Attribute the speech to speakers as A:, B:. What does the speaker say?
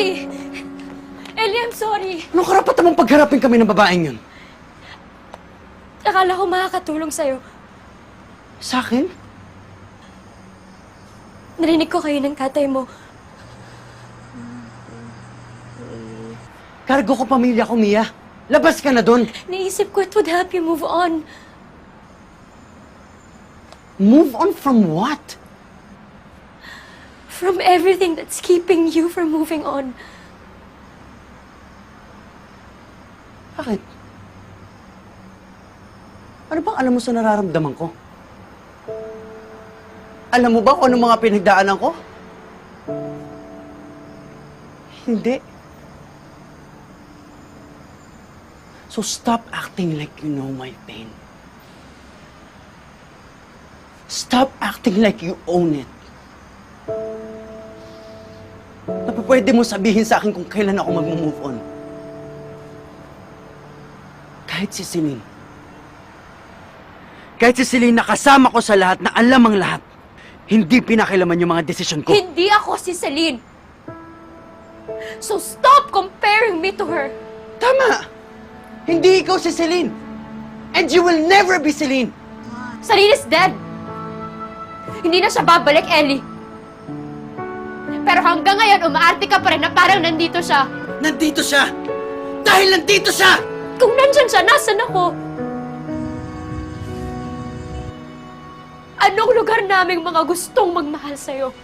A: Ellie! Ellie, I'm sorry.
B: Anong karapatan mong pagharapin kami ng babaeng yun?
A: Akala ko makakatulong sa'yo.
B: Sa akin?
A: Narinig ko kayo ng tatay mo.
B: Kargo ko pamilya ko, Mia. Labas ka na dun.
A: Naisip ko it would help you move on.
B: Move on from what?
A: From everything that's keeping you from moving on.
B: Bakit? Ano bang alam mo sa nararamdaman ko? Alam mo ba kung anong mga pinagdaanan ko? Hindi. So stop acting like you know my pain. Stop acting like you own it. Pwede mo sabihin sa akin kung kailan ako mag-move on. Kahit si Celine. Kahit si Celine nakasama ko sa lahat na alam ang lahat, hindi pinakilaman yung mga desisyon ko.
A: Hindi ako si Celine. So stop comparing me to her.
B: Tama! Hindi ikaw si Celine. And you will never be Celine.
A: Celine is dead. Hindi na siya babalik, Ellie. Pero hanggang ngayon, umaarte ka pa rin na parang nandito siya.
B: Nandito siya! Dahil nandito siya!
A: Kung nandyan siya, nasan ako? Anong lugar naming mga gustong magmahal sa'yo?